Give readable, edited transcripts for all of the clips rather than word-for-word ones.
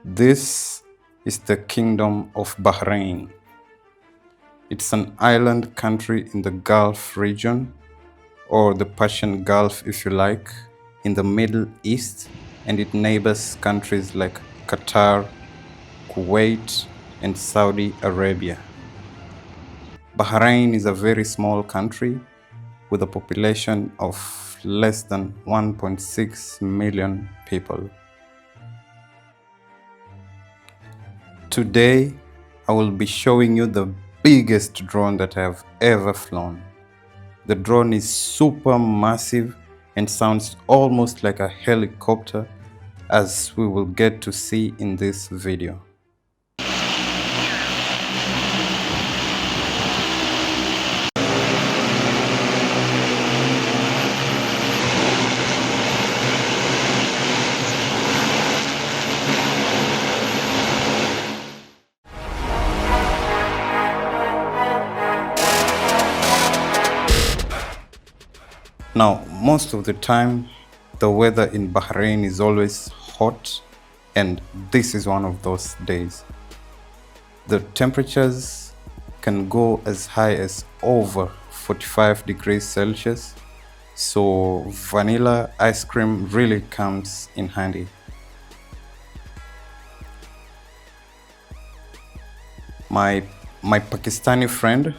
This is the Kingdom of Bahrain. It's an island country in the Gulf region, or the Persian Gulf if you like, in the Middle East, and it neighbors countries like Qatar, Kuwait, and Saudi Arabia. Bahrain is a very small country with a population of less than 1.6 million people. Today, I will be showing you the biggest drone that I have ever flown. The drone is super massive and sounds almost like a helicopter, as we will get to see in this video. Now, most of the time, the weather in Bahrain is always hot, and this is one of those days. The temperatures can go as high as over 45 degrees Celsius, so vanilla ice cream really comes in handy. My Pakistani friend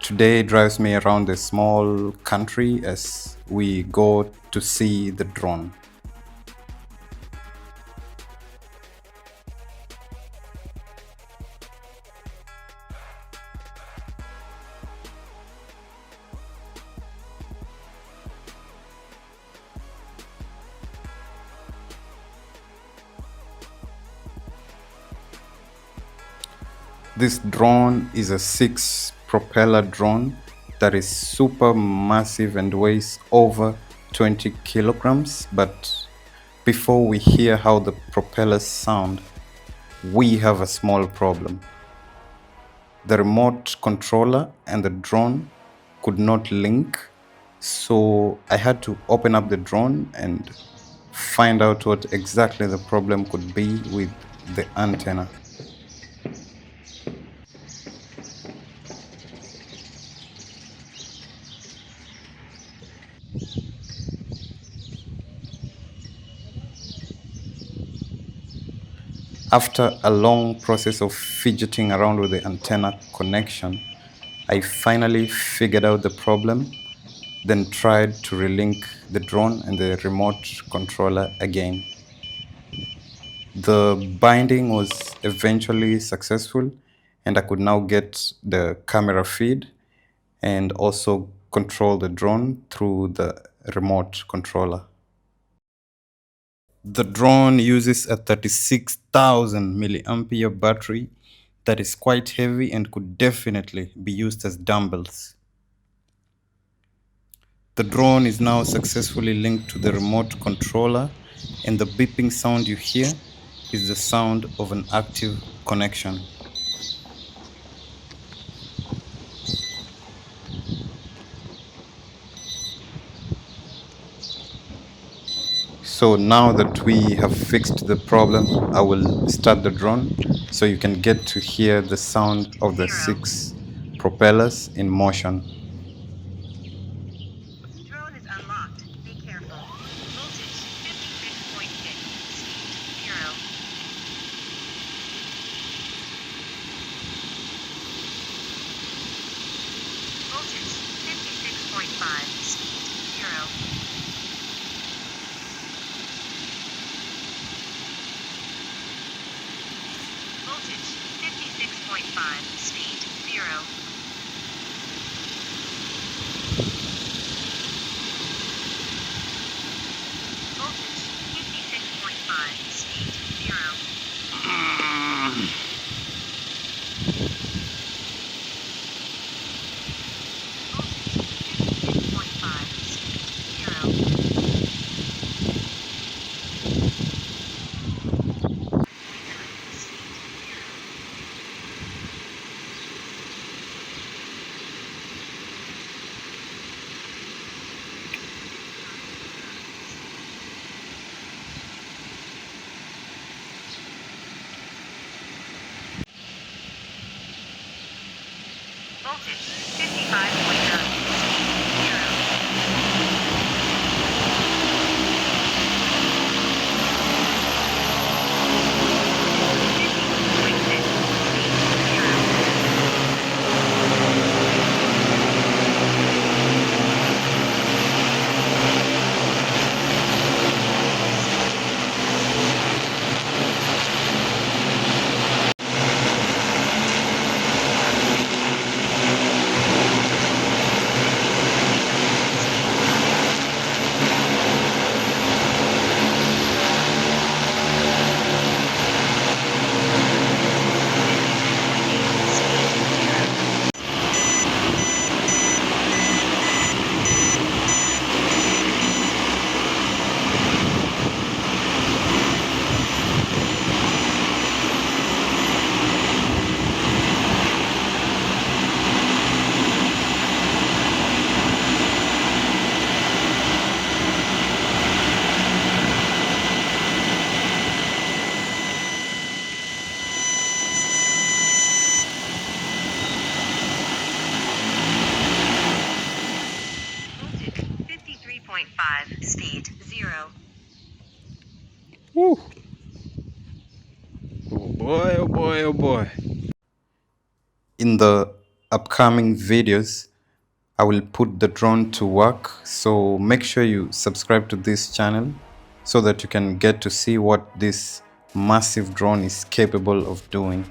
today drives me around the small country as we go to see the drone. This drone is a 6-propeller drone that is super massive and weighs over 20 kilograms. But before we hear how the propellers sound, we have a small problem. The remote controller and the drone could not link, so I had to open up the drone and find out what exactly the problem could be with the antenna. After a long process of fidgeting around with the antenna connection, I finally figured out the problem, then tried to relink the drone and the remote controller again. The binding was eventually successful, and I could now get the camera feed and also control the drone through the remote controller. The drone uses a 36,000 milliampere battery that is quite heavy and could definitely be used as dumbbells. The drone is now successfully linked to the remote controller, and the beeping sound you hear is the sound of an active connection. So now that we have fixed the problem, I will start the drone so you can get to hear the sound of the 6 propellers in motion. Drone is unlocked. Be careful. Voltage 56.6. Speed 0. Voltage 56.5. Speed 0. Voltage 56.5. Speed 0. Voltage 56.5. Speed 0. Voltage 56.5. Speed 0. 0.5. Speed 0. Woo. Oh boy, oh boy, oh boy. In the upcoming videos, I will put the drone to work, so make sure you subscribe to this channel so that you can get to see what this massive drone is capable of doing.